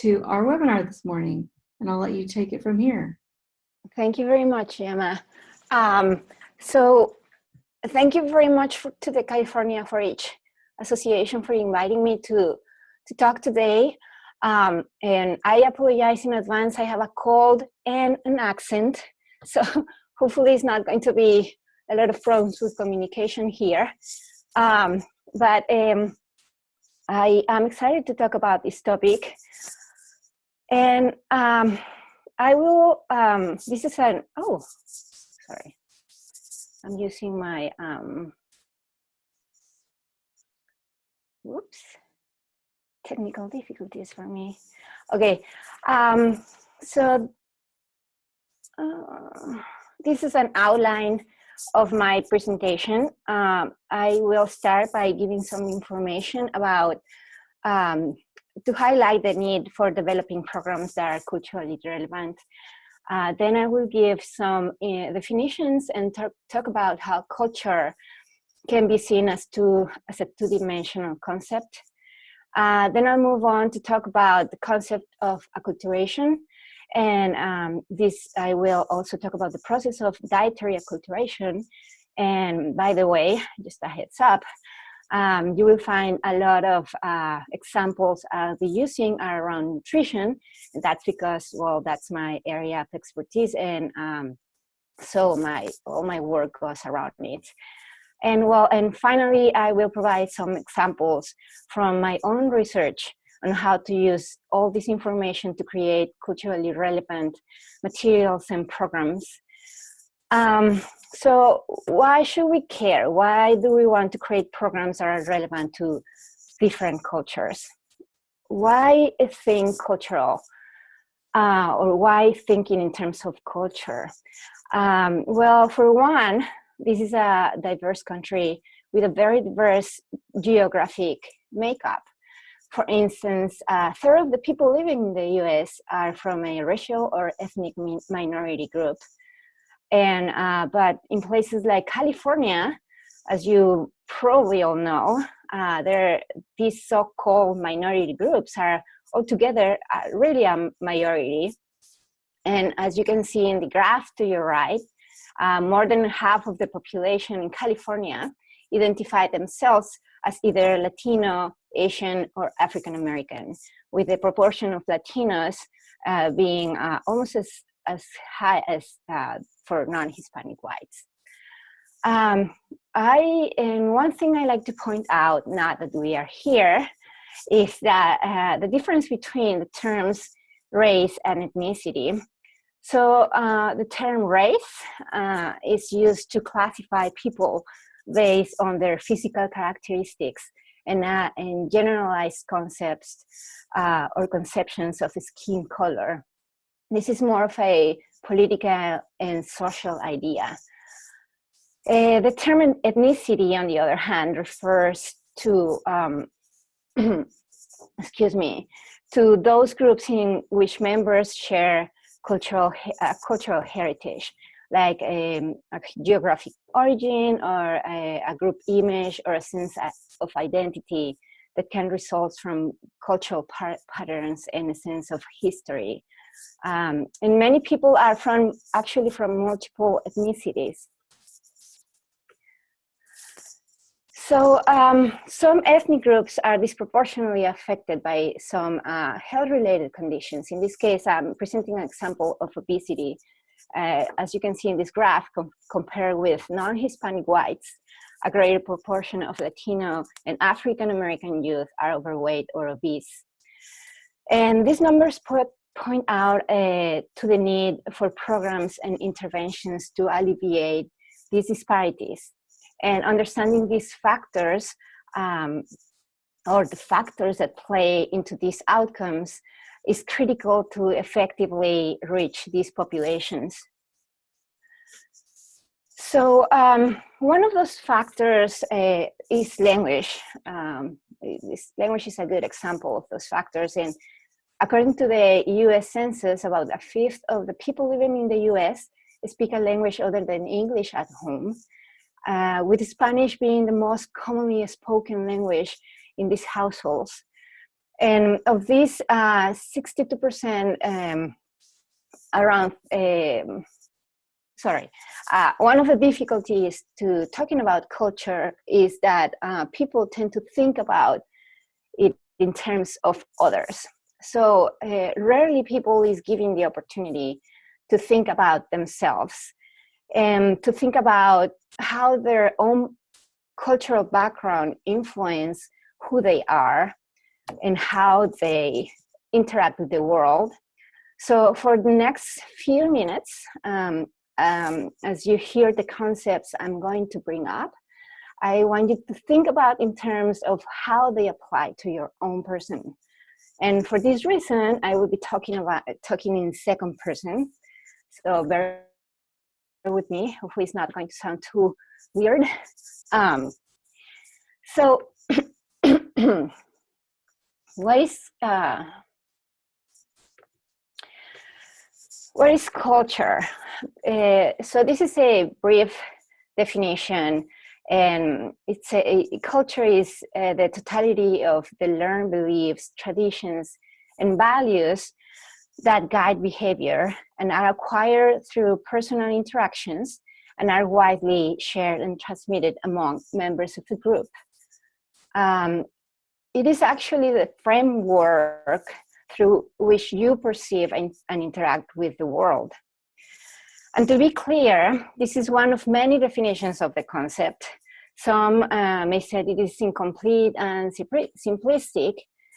to our webinar this morning, and I'll let you take it from here. Thank you very much, Emma. So thank you very much to the California 4-H Association for inviting me to talk today. And I apologize in advance. I have a cold and an accent, so hopefully it's not going to be a lot of problems with communication here. But I am excited to talk about this topic. And I will, this is an, oh, sorry. I'm using my, whoops, technical difficulties for me. Okay, so this is an outline of my presentation. I will start by giving some information about, to highlight the need for developing programs that are culturally relevant. Then I will give some definitions and talk about how culture can be seen as a two-dimensional concept. Then I'll move on to talk about the concept of acculturation. And I will also talk about the process of dietary acculturation. And by the way, just a heads up, you will find a lot of examples I'll be using are around nutrition. And that's because, well, that's my area of expertise. And so all my work goes around it. And finally, I will provide some examples from my own research on how to use all this information to create culturally relevant materials and programs. So why should we care? Why do we want to create programs that are relevant to different cultures? Why think cultural? Or why thinking in terms of culture? Well, for one, this is a diverse country with a very diverse geographic makeup. For instance, a third of the people living in the US are from a racial or ethnic minority group. And but in places like California, as you probably all know, these so-called minority groups are altogether really a majority. And as you can see in the graph to your right, more than half of the population in California identify themselves as either Latino, Asian, or African American, with the proportion of Latinos being almost as high as for non-Hispanic whites. And one thing I like to point out, now that we are here, is that the difference between the terms race and ethnicity. So the term race is used to classify people based on their physical characteristics and generalized concepts or conceptions of skin color. This is more of a political and social idea. The term ethnicity, on the other hand, refers to, excuse me, to those groups in which members share cultural heritage, like a geographic origin or a group image or a sense of identity that can result from cultural patterns and a sense of history. And many people are actually from multiple ethnicities. So some ethnic groups are disproportionately affected by some health-related conditions. In this case, I'm presenting an example of obesity. As you can see in this graph, compared with non-Hispanic whites, a greater proportion of Latino and African-American youth are overweight or obese. And these numbers point out to the need for programs and interventions to alleviate these disparities. And understanding these factors, or the factors that play into these outcomes, is critical to effectively reach these populations. So one of those factors is language. This language is a good example of those factors. And according to the US Census, about a fifth of the people living in the US speak a language other than English at home, with Spanish being the most commonly spoken language in these households. And of these, 62% around, one of the difficulties to talking about culture is that people tend to think about it in terms of others. So rarely people is given the opportunity to think about themselves and to think about how their own cultural background influence who they are and how they interact with the world. So for the next few minutes, as you hear the concepts I'm going to bring up, I want you to think about in terms of how they apply to your own person. And for this reason, I will be talking in second person. So bear with me. Hopefully it's not going to sound too weird. So what is culture? So this is a brief definition, and it's culture is the totality of the learned beliefs, traditions, and values that guide behavior and are acquired through personal interactions and are widely shared and transmitted among members of the group. It is actually the framework through which you perceive and interact with the world. And to be clear, this is one of many definitions of the concept. Some may say it is incomplete and simplistic,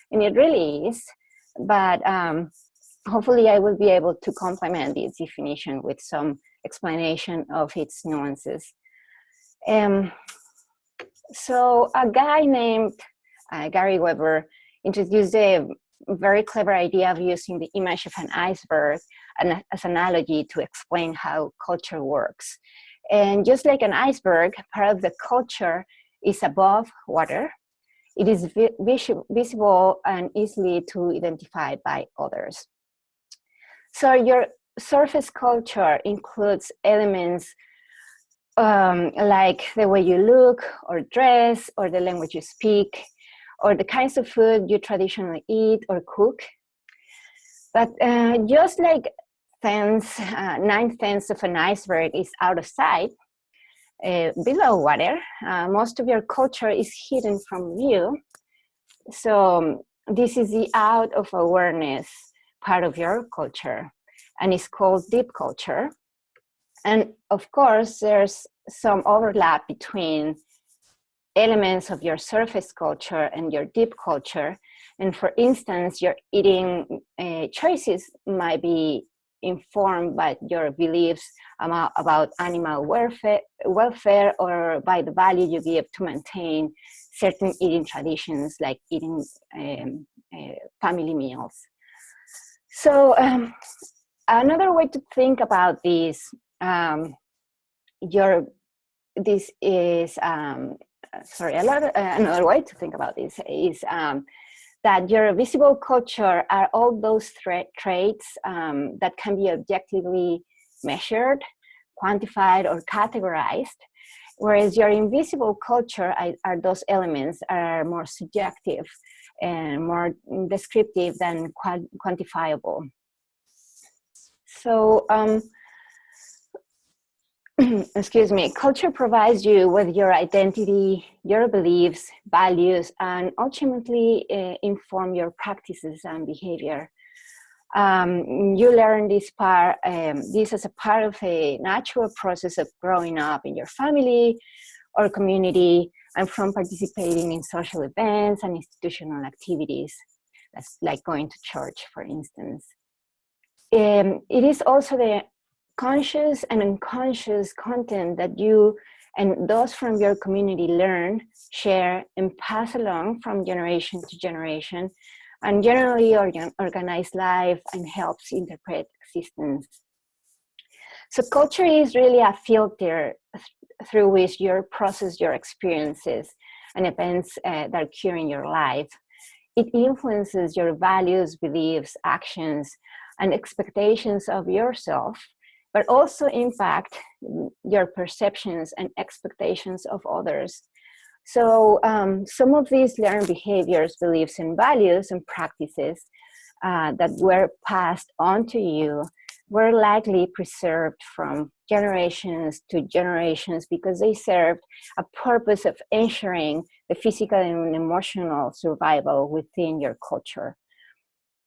and it really is, but hopefully I will be able to complement its definition with some explanation of its nuances. So a guy named Gary Weber introduced a very clever idea of using the image of an iceberg as an analogy to explain how culture works. And just like an iceberg, part of the culture is above water. It is visible and easily to identify by others. So your surface culture includes elements like the way you look or dress or the language you speak or the kinds of food you traditionally eat or cook. But just like 9/10 of an iceberg is out of sight, below water, most of your culture is hidden from view. So this is the out of awareness part of your culture, and it's called deep culture. And of course, there's some overlap between elements of your surface culture and your deep culture. And for instance, your eating choices might be informed by your beliefs about animal welfare or by the value you give to maintain certain eating traditions like eating family meals. So another way to think about this, another way to think about this is that your visible culture are all those traits that can be objectively measured, quantified, or categorized, whereas your invisible culture are those elements are more subjective and more descriptive than quantifiable. So, excuse me, culture provides you with your identity, your beliefs, values, and ultimately inform your practices and behavior. You learn this as a part of a natural process of growing up in your family or community and from participating in social events and institutional activities. That's like going to church, for instance. It is also the conscious and unconscious content that you and those from your community learn, share, and pass along from generation to generation, and generally organize life and helps interpret existence. So culture is really a filter through which you process your experiences and events that occur in your life. It influences your values, beliefs, actions, and expectations of yourself, but also impact your perceptions and expectations of others. So some of these learned behaviors, beliefs, and values and practices that were passed on to you were likely preserved from generations to generations because they served a purpose of ensuring the physical and emotional survival within your culture.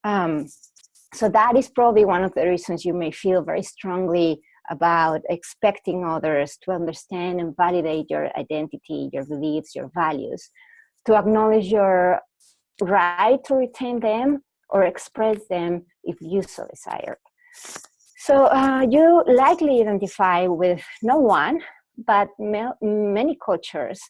So that is probably one of the reasons you may feel very strongly about expecting others to understand and validate your identity, your beliefs, your values, to acknowledge your right to retain them or express them if you so desire. So you likely identify with no one, but many cultures.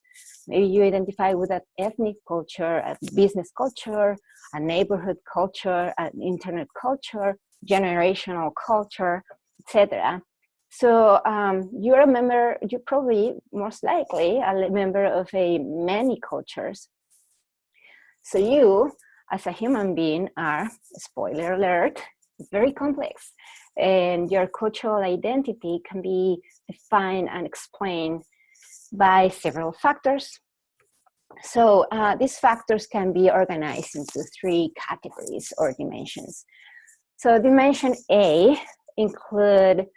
Maybe you identify with an ethnic culture, a business culture, a neighborhood culture, an internet culture, generational culture, etc. So you're a member, you're probably most likely a member of many cultures. So you, as a human being, are, spoiler alert, very complex. And your cultural identity can be defined and explained by several factors. So these factors can be organized into 3 categories or dimensions. So dimension A include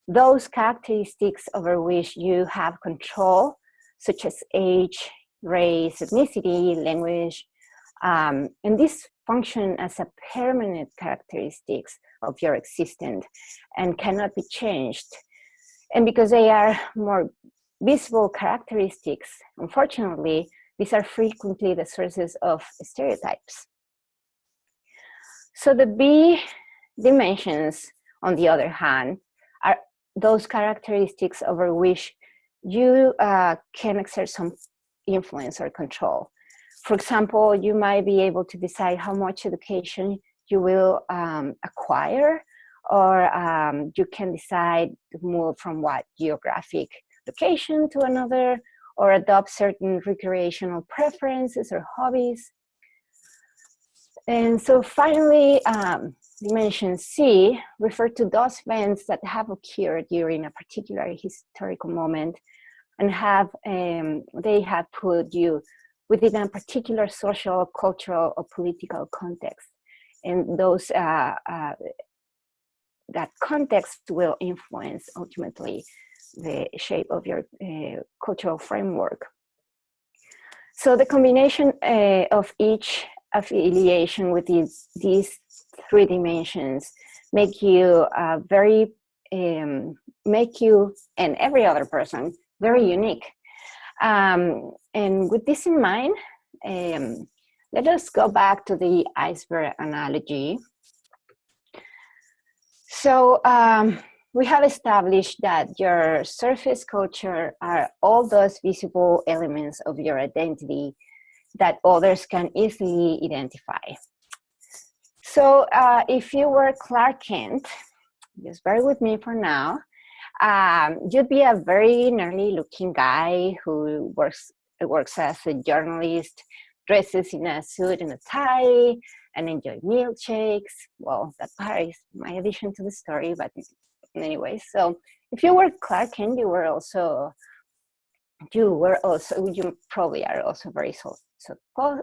those characteristics over which you have control, such as age, race, ethnicity, language, and these function as a permanent characteristics of your existence and cannot be changed. And because they are more visible characteristics, unfortunately, these are frequently the sources of stereotypes. So the B dimensions, on the other hand, are those characteristics over which you can exert some influence or control. For example, you might be able to decide how much education you will acquire, or you can decide to move from what geographic location to another, or adopt certain recreational preferences or hobbies. And so finally, dimension C refer to those events that have occurred during a particular historical moment and they have put you within a particular social, cultural, or political context. And those that context will influence ultimately the shape of your cultural framework. So the combination of each affiliation with these 3 dimensions make you make you and every other person very unique. And with this in mind, let us go back to the iceberg analogy. So we have established that your surface culture are all those visible elements of your identity that others can easily identify. So if you were Clark Kent, just bear with me for now, you'd be a very nerdy looking guy who works as a journalist, dresses in a suit and a tie, and enjoy milkshakes. Well, that part is my addition to the story, but anyway, so if you were Clark Kent, you probably are also very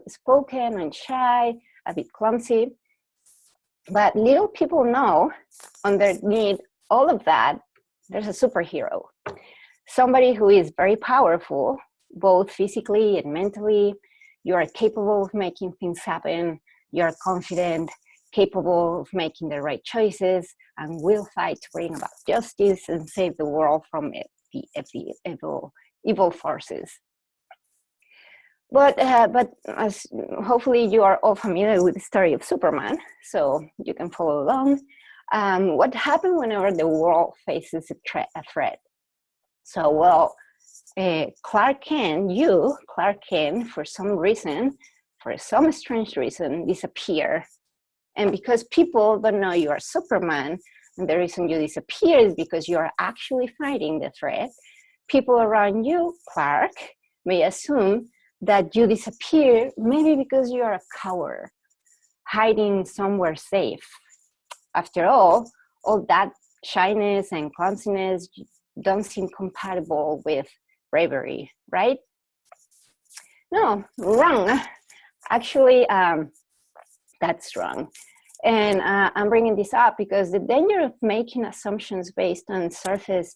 spoken and shy, a bit clumsy. But little people know, underneath all of that, there's a superhero. Somebody who is very powerful, both physically and mentally. You are capable of making things happen. You are confident, capable of making the right choices, and will fight to bring about justice and save the world from the evil forces. But as hopefully you are all familiar with the story of Superman, so you can follow along. What happens whenever the world faces a threat? So, well, Clark Kent, for some reason, for some strange reason, disappear. And because people don't know you are Superman, and the reason you disappear is because you are actually fighting the threat, people around you, Clark, may assume that you disappear maybe because you are a coward, hiding somewhere safe. After all that shyness and clumsiness don't seem compatible with bravery, right? No, wrong. Actually, that's wrong. And I'm bringing this up because the danger of making assumptions based on surface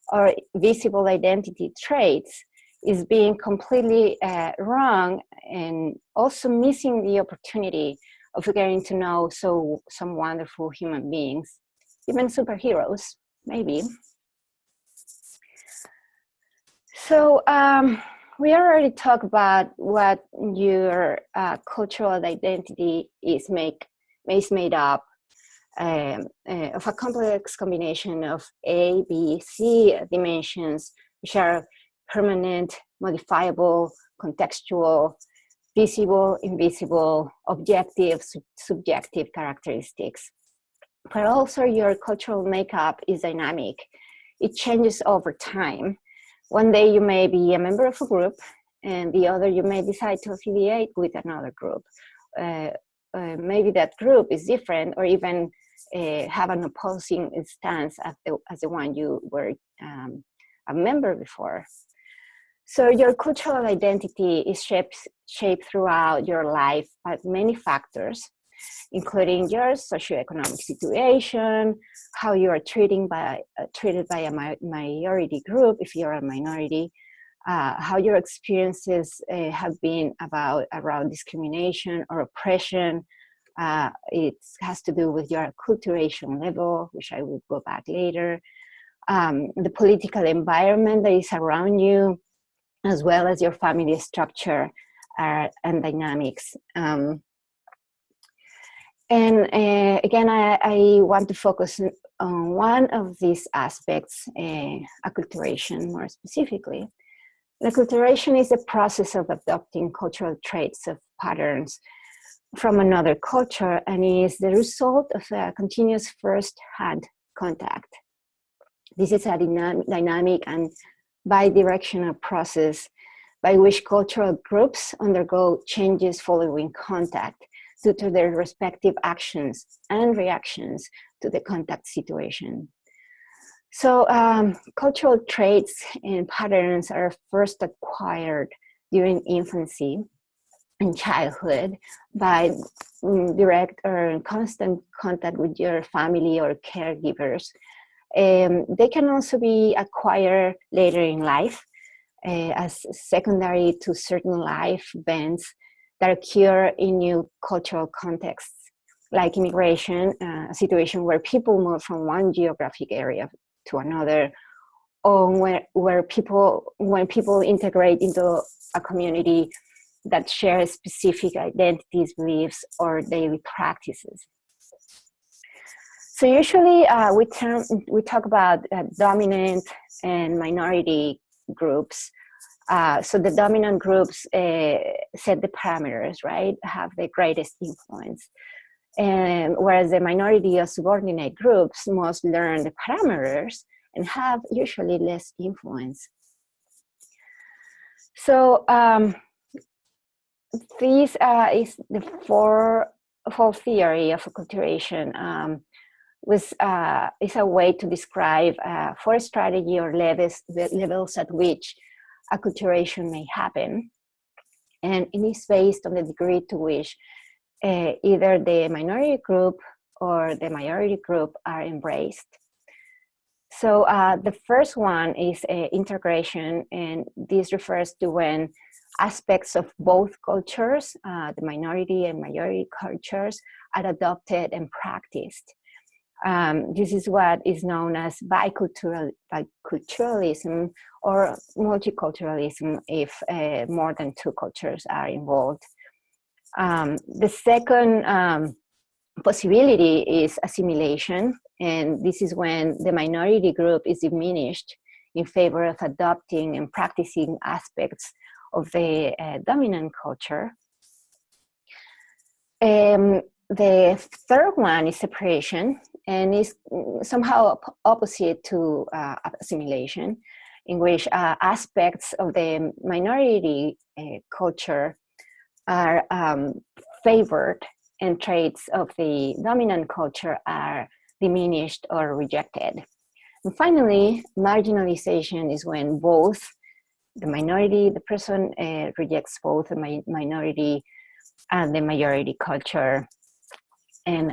or visible identity traits is being completely wrong, and also missing the opportunity of getting to know some wonderful human beings, even superheroes, maybe. So we already talked about what your cultural identity is made up of a complex combination of A, B, C dimensions, which are permanent, modifiable, contextual, visible, invisible, objective, subjective characteristics. But also your cultural makeup is dynamic. It changes over time. One day you may be a member of a group, and the other you may decide to affiliate with another group. Maybe that group is different, or even have an opposing stance as the one you were a member before. So your cultural identity is shaped throughout your life by many factors, including your socioeconomic situation, how you are treated by a minority group if you're a minority, how your experiences have been around discrimination or oppression. It has to do with your acculturation level, which I will go back later. The political environment that is around you, as well as your family structure and dynamics. Again, I want to focus on one of these aspects, acculturation more specifically. Acculturation is the process of adopting cultural traits of patterns from another culture, and is the result of a continuous first-hand contact. This is a dynamic and bi-directional process by which cultural groups undergo changes following contact due to their respective actions and reactions to the contact situation. So cultural traits and patterns are first acquired during infancy and childhood by direct or constant contact with your family or caregivers. They can also be acquired later in life as secondary to certain life events that occur in new cultural contexts, like immigration, a situation where people move from one geographic area to another, or when people integrate into a community that shares specific identities, beliefs, or daily practices. So usually we talk about dominant and minority groups. So the dominant groups set the parameters, right? Have the greatest influence. And whereas the minority or subordinate groups must learn the parameters and have usually less influence. So this is the fourth theory of acculturation. Is a way to describe four strategy or levels at which acculturation may happen, and it is based on the degree to which either the minority group or the majority group are embraced. So the first one is integration, and this refers to when aspects of both cultures, the minority and majority cultures, are adopted and practiced. This is what is known as biculturalism or multiculturalism if more than two cultures are involved. The second possibility is assimilation, and this is when the minority group is diminished in favor of adopting and practicing aspects of the dominant culture. The third one is separation, and is somehow opposite to assimilation, in which aspects of the minority culture are favored and traits of the dominant culture are diminished or rejected. And finally, marginalization is when both the minority, the person rejects both the minority and the majority culture. And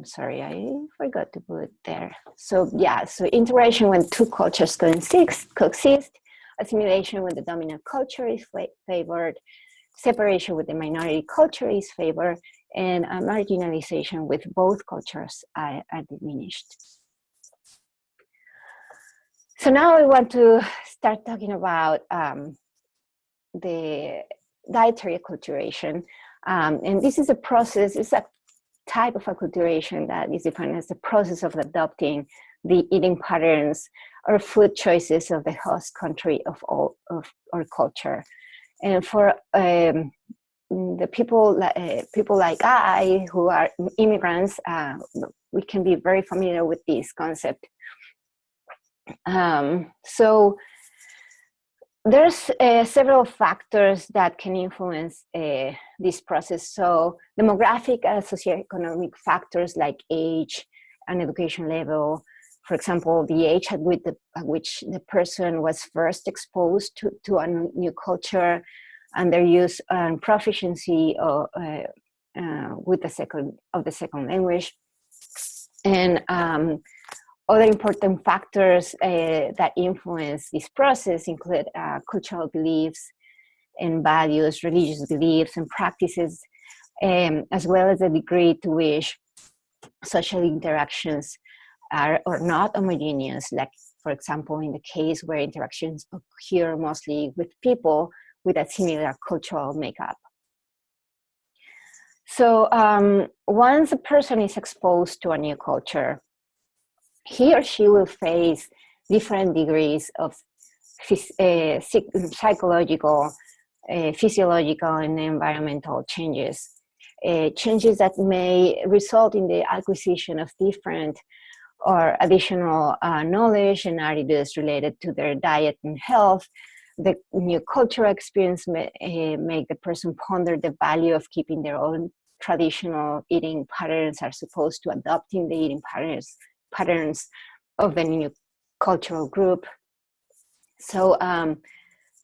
sorry, I forgot to put there. So yeah, so integration when two cultures coexist, assimilation when the dominant culture is favored, separation with the minority culture is favored, and marginalization with both cultures are diminished. So now I want to start talking about the dietary acculturation. And this is a process, it's a type of acculturation that is defined as the process of adopting the eating patterns or food choices of the host country of our culture. And for the people like I, who are immigrants, we can be very familiar with this concept. So there's several factors that can influence this process. So demographic and socioeconomic factors like age and education level, for example, the age at which the person was first exposed to a new culture, and their use and proficiency with the second language. And other important factors that influence this process include cultural beliefs and values, religious beliefs and practices, as well as the degree to which social interactions are or not homogeneous, like, for example, in the case where interactions occur mostly with people with a similar cultural makeup. So once a person is exposed to a new culture, he or she will face different degrees of psychological, physiological, and environmental changes. Changes that may result in the acquisition of different or additional knowledge and attitudes related to their diet and health. The new cultural experience may make the person ponder the value of keeping their own traditional eating patterns as opposed to adopting the eating patterns of the new cultural group. So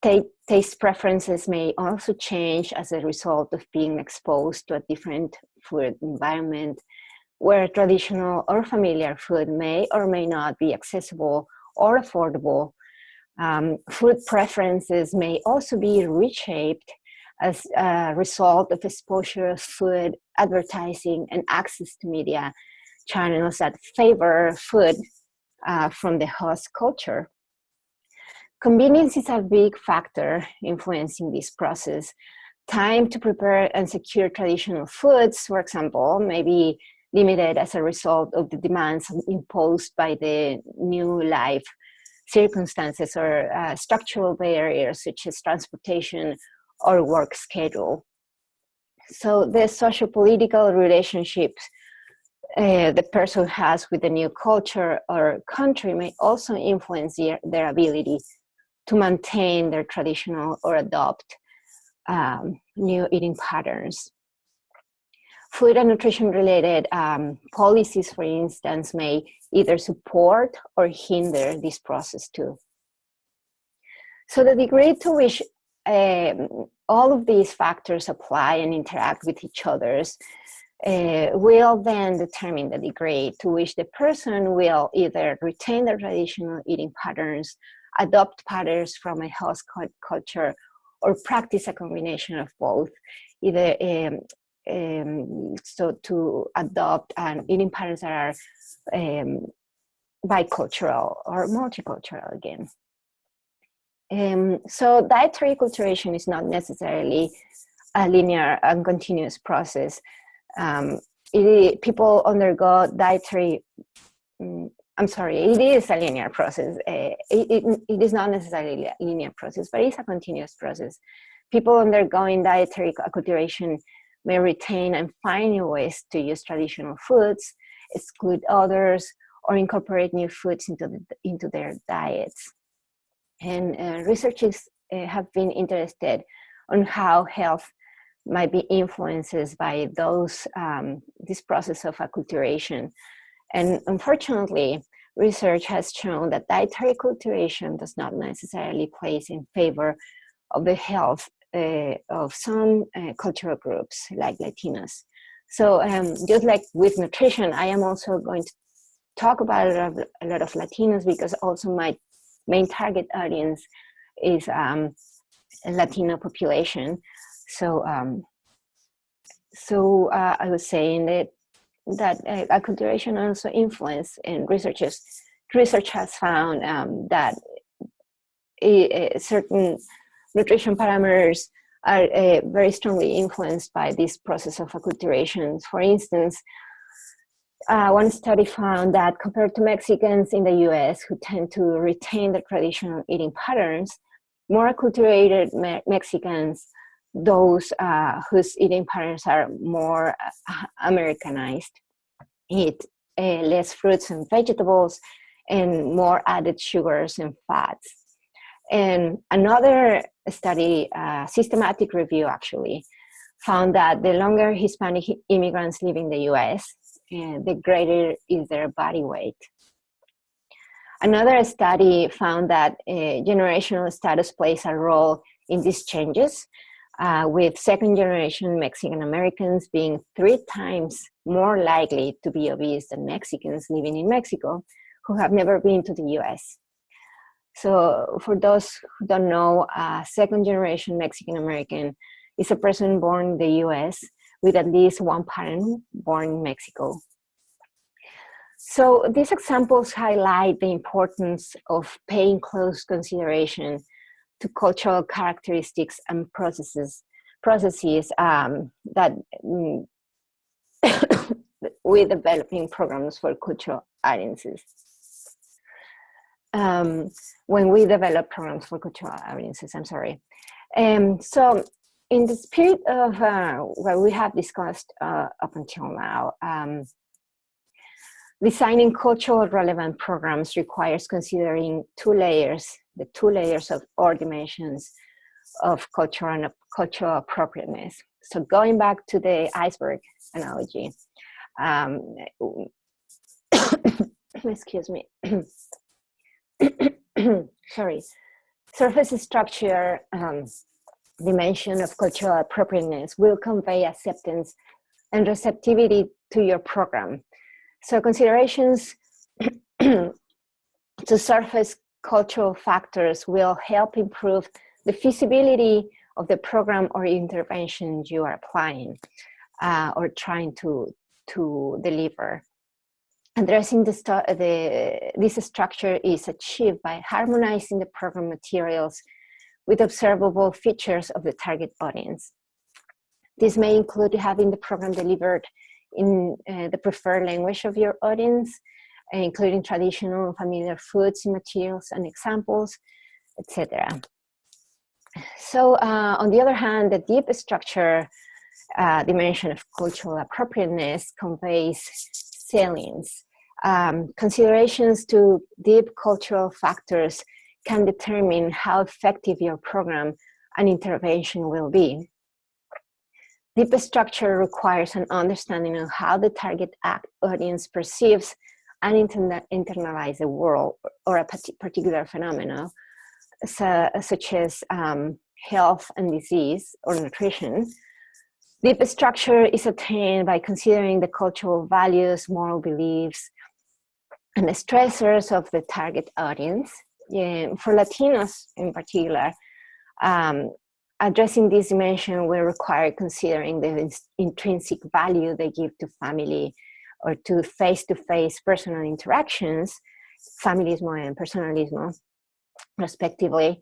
taste preferences may also change as a result of being exposed to a different food environment, where traditional or familiar food may or may not be accessible or affordable. Food preferences may also be reshaped as a result of exposure of food, advertising, and access to media channels that favor food from the host culture. Convenience is a big factor influencing this process. Time to prepare and secure traditional foods, for example, may be limited as a result of the demands imposed by the new life circumstances or structural barriers such as transportation or work schedule. So the socio-political relationships the person has with the new culture or country may also influence their ability to maintain their traditional or adopt new eating patterns. Food and nutrition related policies, for instance, may either support or hinder this process too. So the degree to which all of these factors apply and interact with each other will then determine the degree to which the person will either retain their traditional eating patterns, adopt patterns from a host culture, or practice a combination of both, either so to adopt eating patterns that are bicultural or multicultural again. So dietary acculturation is not necessarily a linear and continuous process. People undergo dietary, it is a linear process. It is not necessarily a linear process, but it's a continuous process. People undergoing dietary acculturation may retain and find new ways to use traditional foods, exclude others, or incorporate new foods into their diets. And researchers have been interested on how health might be influenced by this process of acculturation. And unfortunately, research has shown that dietary acculturation does not necessarily place in favor of the health of some cultural groups like Latinos. So just like with nutrition, I am also going to talk about a lot of Latinos because also my main target audience is a Latino population. So I was saying that acculturation also influence, and research has found that certain nutrition parameters are very strongly influenced by this process of acculturation. For instance, one study found that compared to Mexicans in the US who tend to retain their traditional eating patterns, more acculturated Mexicans, those whose eating patterns are more Americanized, eat less fruits and vegetables and more added sugars and fats. And another study, systematic review actually, found that the longer Hispanic immigrants live in the US, the greater is their body weight. Another study found that generational status plays a role in these changes, with second-generation Mexican Americans being 3 times more likely to be obese than Mexicans living in Mexico who have never been to the US. So for those who don't know, second-generation Mexican American is a person born in the US with at least one parent born in Mexico. So these examples highlight the importance of paying close consideration to cultural characteristics and processes that with developing programs for cultural audiences. When we develop programs for cultural audiences, so in the spirit of what we have discussed up until now, designing cultural relevant programs requires considering the two layers of or dimensions of cultural appropriateness. So going back to the iceberg analogy, excuse me, sorry, surface structure dimension of cultural appropriateness will convey acceptance and receptivity to your program. So considerations to surface cultural factors will help improve the feasibility of the program or intervention you are applying or trying to deliver. Addressing this structure is achieved by harmonizing the program materials with observable features of the target audience. This may include having the program delivered in the preferred language of your audience, including traditional and familiar foods, materials, and examples, etc. So on the other hand, the deep structure dimension of cultural appropriateness conveys salience. Considerations to deep cultural factors can determine how effective your program and intervention will be. Deep structure requires an understanding of how the target audience perceives and internalize the world or a particular phenomenon, such as health and disease or nutrition. Deep structure is attained by considering the cultural values, moral beliefs, and the stressors of the target audience. For Latinos in particular, addressing this dimension will require considering the intrinsic value they give to family or to face-to-face personal interactions, familismo and personalismo, respectively,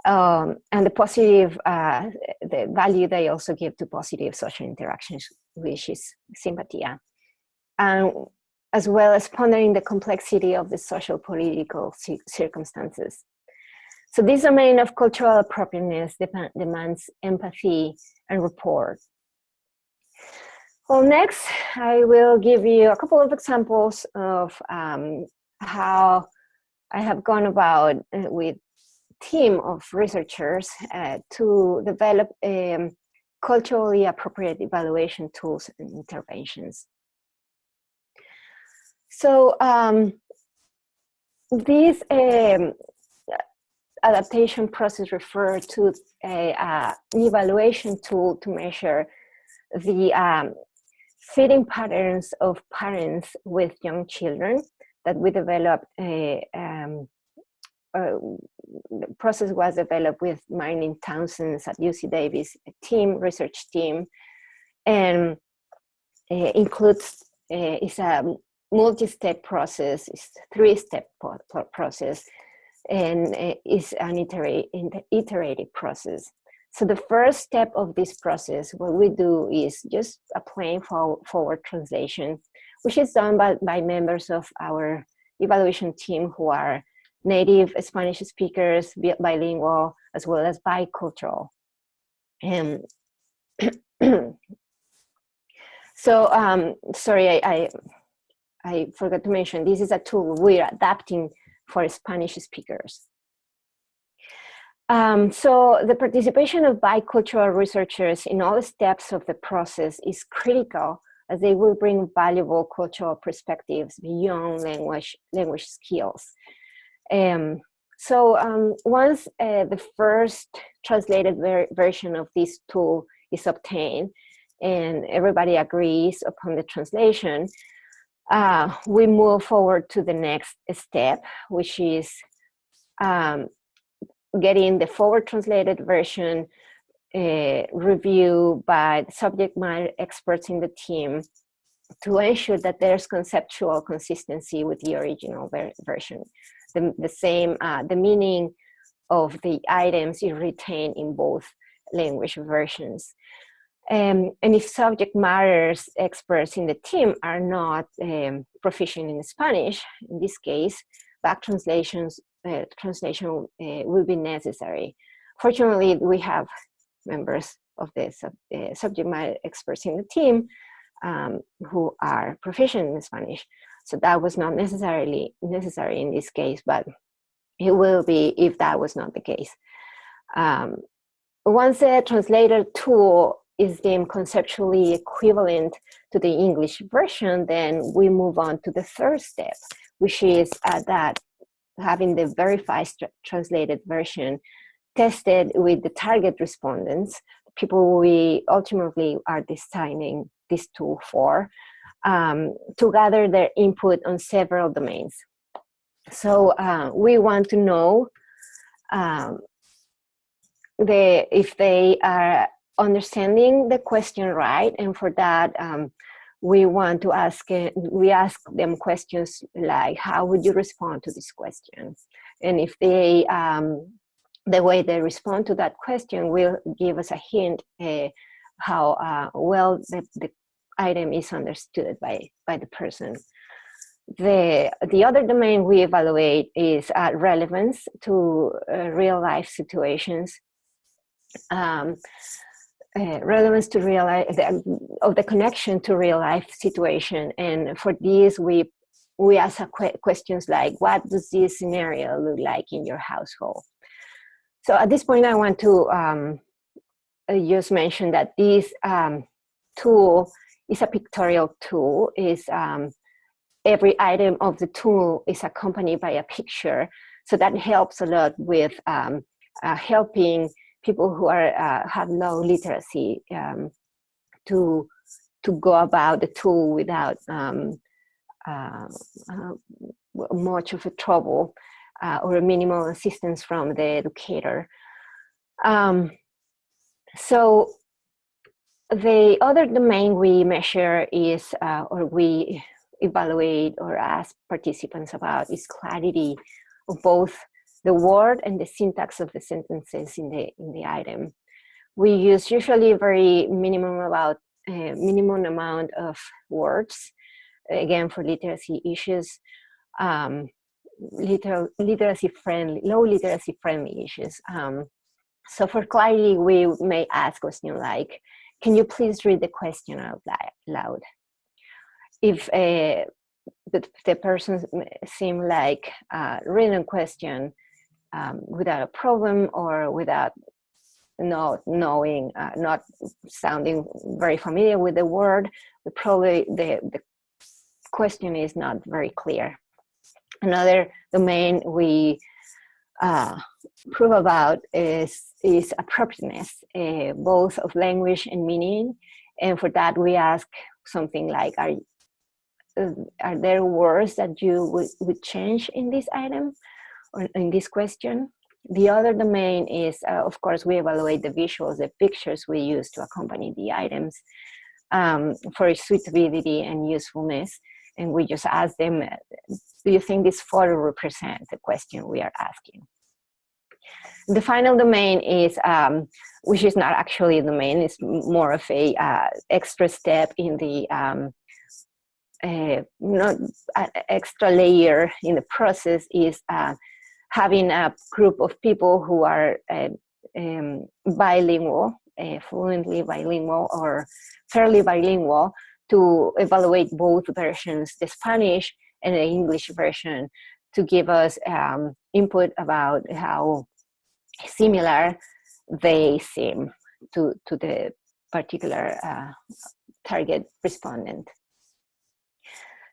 and the positive, the value they also give to positive social interactions, which is sympathia, and as well as pondering the complexity of the social political circumstances. So this domain of cultural appropriateness demands empathy and rapport. Well, next, I will give you a couple of examples of how I have gone about with a team of researchers to develop culturally appropriate evaluation tools and interventions. So this adaptation process refers to an evaluation tool to measure the feeding patterns of parents with young children that we developed. The process was developed with Marilyn Townsend's at UC Davis research team, and includes is a multi-step process. It's a 3-step process, and is an iterative process. So the first step of this process, what we do is just a plain forward translation, which is done by members of our evaluation team who are native Spanish speakers, bilingual, as well as bicultural. And so, sorry, I forgot to mention, this is a tool we're adapting for Spanish speakers. So the participation of bicultural researchers in all steps of the process is critical, as they will bring valuable cultural perspectives beyond language skills. Once the first translated version of this tool is obtained and everybody agrees upon the translation, we move forward to the next step, which is getting the forward translated version reviewed by subject matter experts in the team to ensure that there's conceptual consistency with the original version. The meaning of the items is retained in both language versions. And if subject matter experts in the team are not proficient in Spanish, in this case, back translation will be necessary. Fortunately, we have members of the subject matter experts in the team who are proficient in Spanish. So that was not necessarily necessary in this case, but it will be if that was not the case. Once the translator tool is deemed conceptually equivalent to the English version, then we move on to the third step, which is that having the verified translated version tested with the target respondents, people we ultimately are designing this tool for, to gather their input on several domains. So we want to know if they are understanding the question right, and for that we want to ask them questions like, how would you respond to this question? And if they the way they respond to that question will give us a hint how well the item is understood by the person. The other domain we evaluate is relevance to real life situations. Relevance to real life, of the connection to real life situation, and for this we ask questions like, what does this scenario look like in your household? So at this point I want to just mention that this tool is a pictorial tool. Is every item of the tool is accompanied by a picture, so that helps a lot with helping people who are have low literacy to go about the tool without much of a trouble or a minimal assistance from the educator. So the other domain we measure is, or we evaluate or ask participants about, is clarity of both the word and the syntax of the sentences in the item. We use usually a very minimum amount of words, again for literacy issues, low literacy friendly issues. So for clarity, we may ask questions like, can you please read the question out loud? If the person seems like reading a question without a problem or without not knowing, not sounding very familiar with the word, probably the question is not very clear. Another domain we prove about is appropriateness, both of language and meaning. And for that, we ask something like, are there words that you would change in this item or in this question? The other domain is, of course, we evaluate the visuals, the pictures we use to accompany the items for suitability and usefulness. And we just ask them, do you think this photo represents the question we are asking? The final domain is, which is not actually a domain, it's more of a extra step in the not extra layer in the process, is having a group of people who are bilingual, fluently bilingual or fairly bilingual, to evaluate both versions, the Spanish and the English version, to give us input about how similar they seem to the particular target respondent.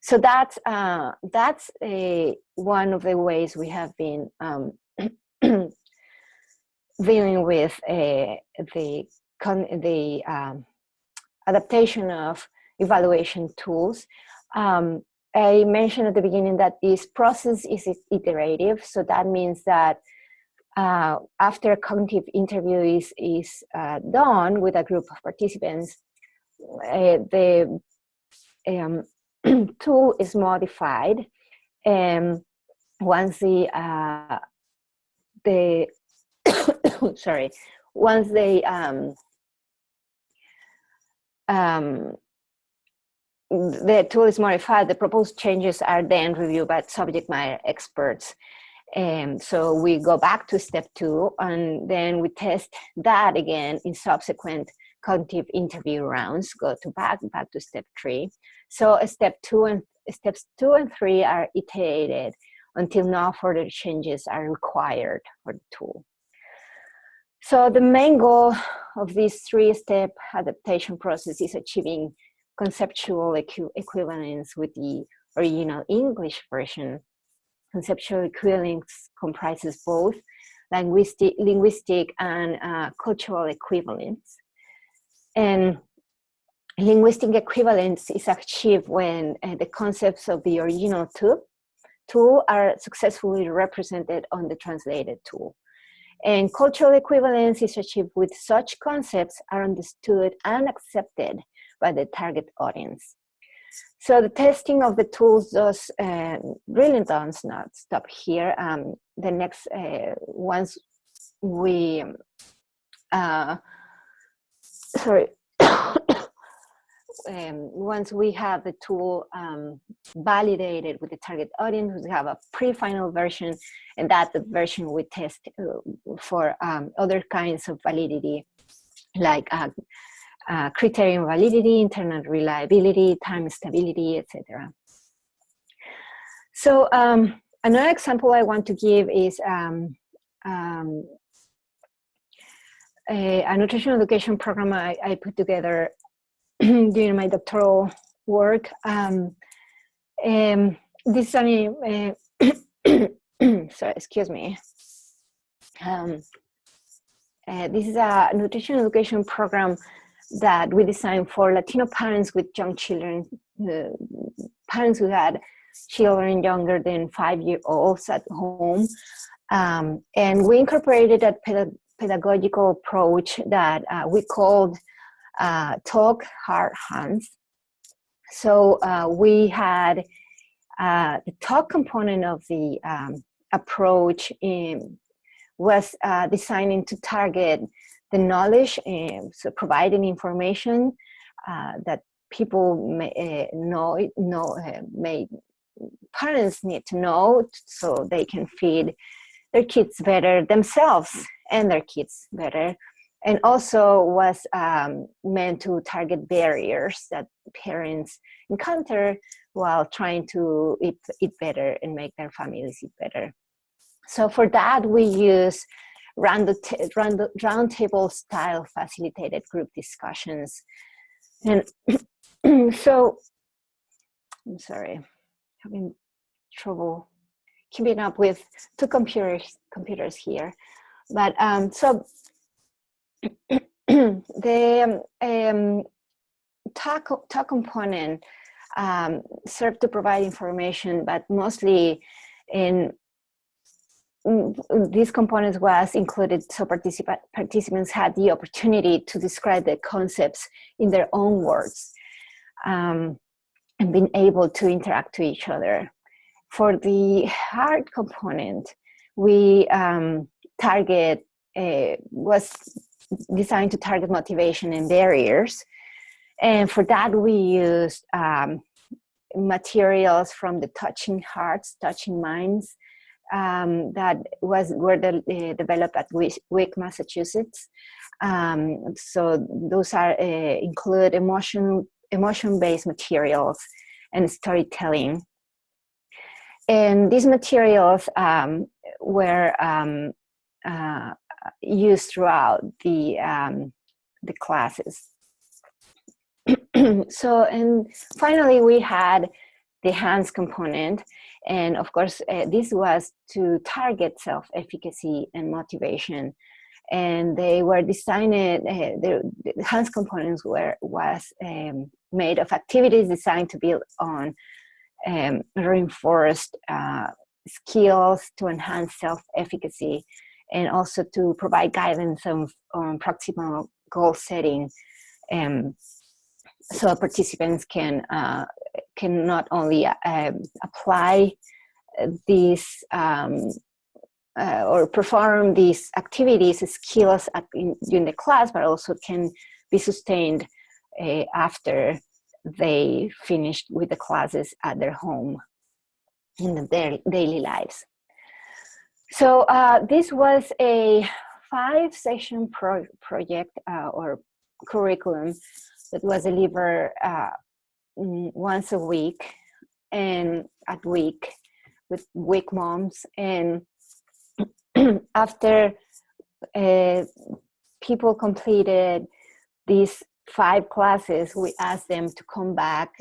So that's one of the ways we have been dealing with the adaptation of evaluation tools. I mentioned at the beginning that this process is iterative, so that means that after a cognitive interview is done with a group of participants, the tool is modified, and once the sorry, once the tool is modified, the proposed changes are then reviewed by subject matter experts. And so we go back to step 2, and then we test that again in subsequent cognitive interview rounds, go to back to step 3. So steps 2 and 3 are iterated until no further changes are required for the tool. So the main goal of this 3-step adaptation process is achieving conceptual equivalence with the original English version. Conceptual equivalence comprises both linguistic and cultural equivalence. And linguistic equivalence is achieved when the concepts of the original tool are successfully represented on the translated tool. And cultural equivalence is achieved with such concepts are understood and accepted by the target audience. So the testing of the tools does really does not stop here. The next once we once we have the tool validated with the target audience, we have a pre-final version, and that the version we test for other kinds of validity, like criterion validity, internal reliability, time stability, etc. So another example I want to give is a nutritional education program I put together during my doctoral work. This is only, sorry, excuse me. This is a nutritional education program that we designed for Latino parents with young children, parents who had children younger than 5-year-olds at home. And we incorporated a pedagogical approach that we called Talk Hard Hands. So we had the talk component of the approach was designing to target the knowledge, so providing information that people parents need to know so they can feed their kids better, themselves and their kids better. And also was meant to target barriers that parents encounter while trying to eat better and make their families eat better. So for that, we use roundtable style facilitated group discussions. And so, I'm sorry, having trouble keeping up with two computers here. But so the talk component served to provide information, but mostly in these components was included so participants had the opportunity to describe the concepts in their own words, and being able to interact with each other. For the hard component, we was designed to target motivation and barriers. And for that, we used materials from the Touching Hearts, Touching Minds, that were developed at Wick, Massachusetts. So those are include emotion-based materials and storytelling. And these materials were used throughout the classes. So, and finally, we had the hands component. And of course, this was to target self-efficacy and motivation. And they were designed, the hands components was made of activities designed to build on reinforced skills to enhance self-efficacy, and also to provide guidance on proximal goal setting. So participants can not only apply these or perform these activities, skills during the class, but also can be sustained after they finished with the classes at their home in their daily lives. So this was a 5-session project or curriculum that was delivered once a week and at week with Wick moms. And after people completed these 5 classes, we asked them to come back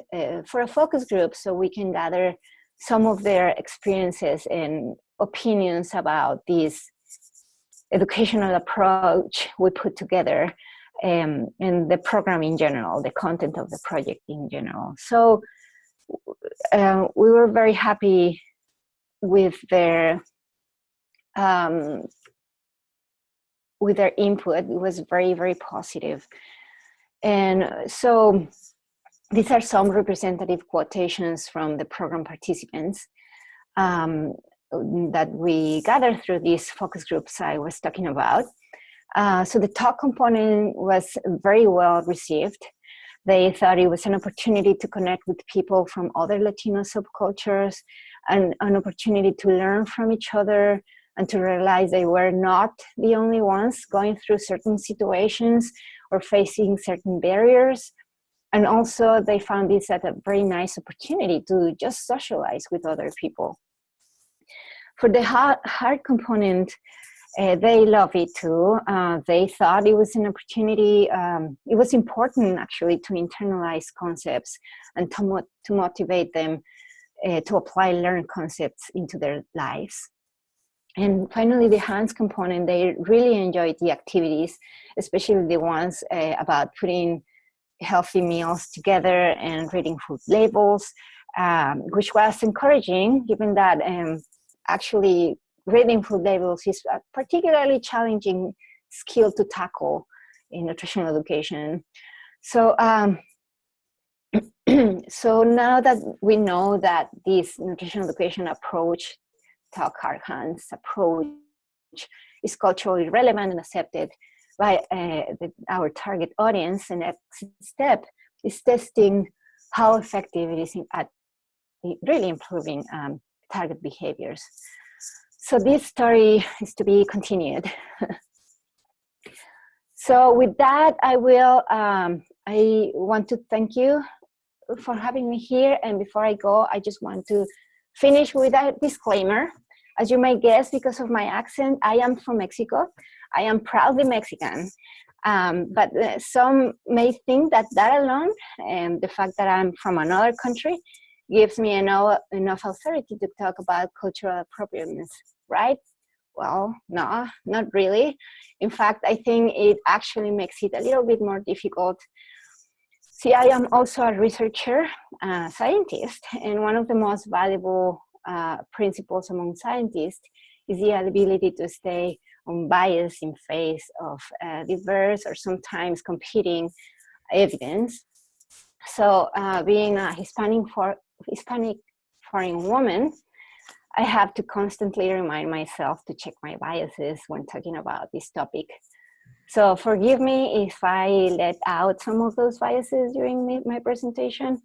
for a focus group so we can gather some of their experiences and opinions about this educational approach we put together, and the program in general, the content of the project in general. So we were very happy with their input. It was very, very positive. And so these are some representative quotations from the program participants that we gathered through these focus groups I was talking about. So the talk component was very well received. They thought it was an opportunity to connect with people from other Latino subcultures, and an opportunity to learn from each other and to realize they were not the only ones going through certain situations or facing certain barriers. And also they found this as a very nice opportunity to just socialize with other people. For the hard component, they love it too. They thought it was an opportunity, it was important actually to internalize concepts and to motivate them to apply learned concepts into their lives. And finally, the hands component, they really enjoyed the activities, especially the ones about putting healthy meals together and reading food labels, which was encouraging given that actually reading food labels is a particularly challenging skill to tackle in nutritional education. So, so now that we know that this nutritional education approach, talk hard hands approach, is culturally relevant and accepted by our target audience, the next step is testing how effective it is at really improving target behaviors. So this story is to be continued. So with that, I want to thank you for having me here. And before I go, I just want to finish with a disclaimer. As you may guess, because of my accent, I am from Mexico. I am proudly Mexican. But some may think that alone, the fact that I'm from another country, gives me enough authority to talk about cultural appropriateness, right? Well, no, not really. In fact, I think it actually makes it a little bit more difficult. See, I am also a researcher, scientist, and one of the most valuable principles among scientists is the ability to stay unbiased in face of diverse or sometimes competing evidence. So being a Hispanic foreign woman, I have to constantly remind myself to check my biases when talking about this topic. So forgive me if I let out some of those biases during my presentation.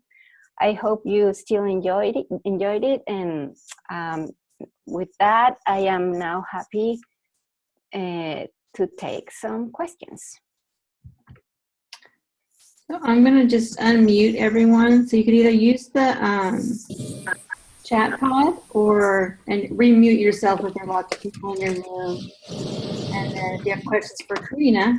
I hope you still enjoyed it. And with that, I am now happy to take some questions. So I'm going to just unmute everyone. So you could either use the chat pod and remute yourself if there are lots of people in your room. And then if you have questions for Karina.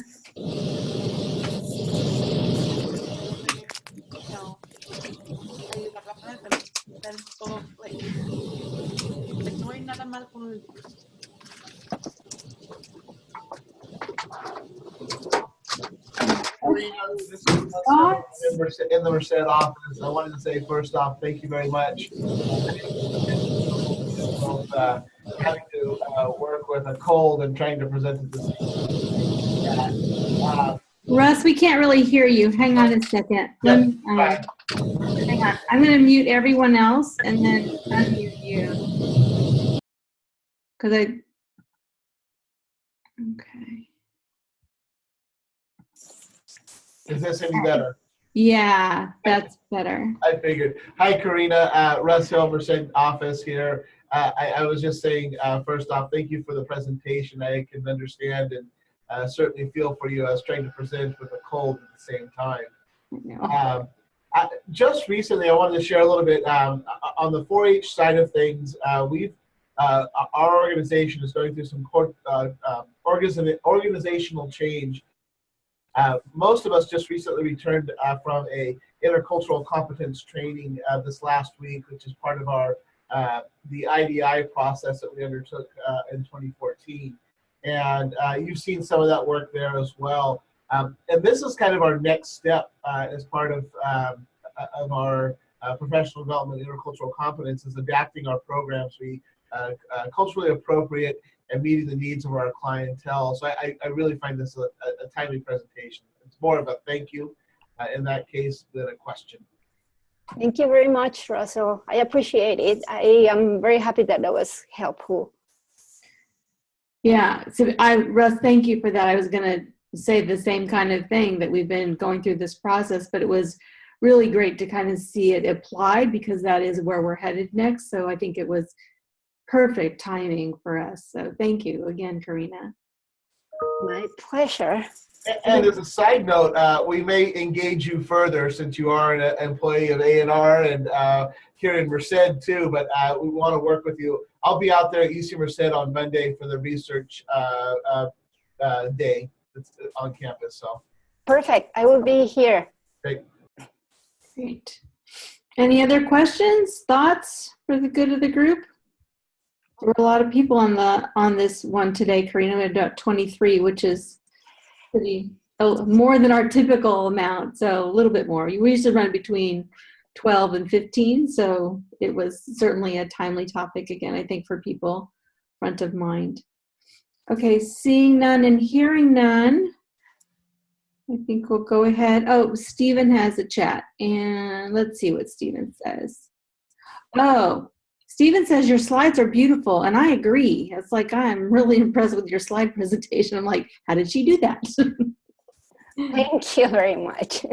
This is in the Merced office. I wanted to say first off, thank you very much. Having to work with a cold and trying to present it this Russ, we can't really hear you. Hang on a second. Hang on. I'm going to mute everyone else and then unmute you. Okay. Is this any better? Yeah, that's better. I figured. Hi, Karina. Russ Hill, Merced office here. I was just saying, first off, thank you for the presentation. I can understand and certainly feel for you. I was trying to present with a cold at the same time. Just recently, I wanted to share a little bit on the 4-H side of things. Our organization is going through some organizational change. Most of us just recently returned from a intercultural competence training this last week, which is part of our the IDI process that we undertook in 2014. And you've seen some of that work there as well. And this is kind of our next step as part of our professional development intercultural competence, is adapting our programs to be culturally appropriate and meeting the needs of our clientele. So I really find this a timely presentation. It's more of a thank you in that case than a question. Thank you very much, Russell. I appreciate it. I am very happy that was helpful. Yeah, so Russ, thank you for that. I was going to say the same kind of thing, that we've been going through this process, but it was really great to kind of see it applied, because that is where we're headed next. So I think it was perfect timing for us. So thank you again, Karina. My pleasure. And as a side note, we may engage you further, since you are an employee of A&R and here in Merced too, but we want to work with you. I'll be out there at UC Merced on Monday for the research day that's on campus. So perfect. I will be here. Great. Any other questions, thoughts for the good of the group? There were a lot of people on this one today, Karina. We had about 23, which is pretty more than our typical amount, so a little bit more. We usually run between 12 and 15, so it was certainly a timely topic again, I think, for people front of mind. Okay, seeing none and hearing none, I think we'll go ahead. Oh, Stephen has a chat, and let's see what Stephen says. Oh, Stephen says your slides are beautiful, and I agree. It's like, I'm really impressed with your slide presentation. I'm like, how did she do that? Thank you very much.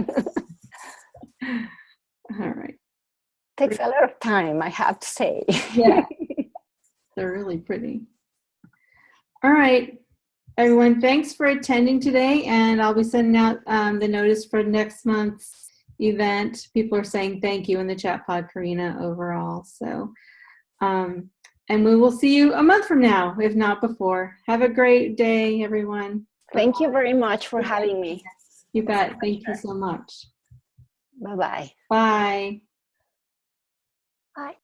All right. Takes a lot of time, I have to say. Yeah, they're really pretty. All right, everyone, thanks for attending today, and I'll be sending out the notice for next month's event. People are saying thank you in the chat pod, Karina, overall. So, and we will see you a month from now, if not before. Have a great day, everyone. Thank you very much for having me. You bet. Thank you so much. Bye-bye. Bye. Bye.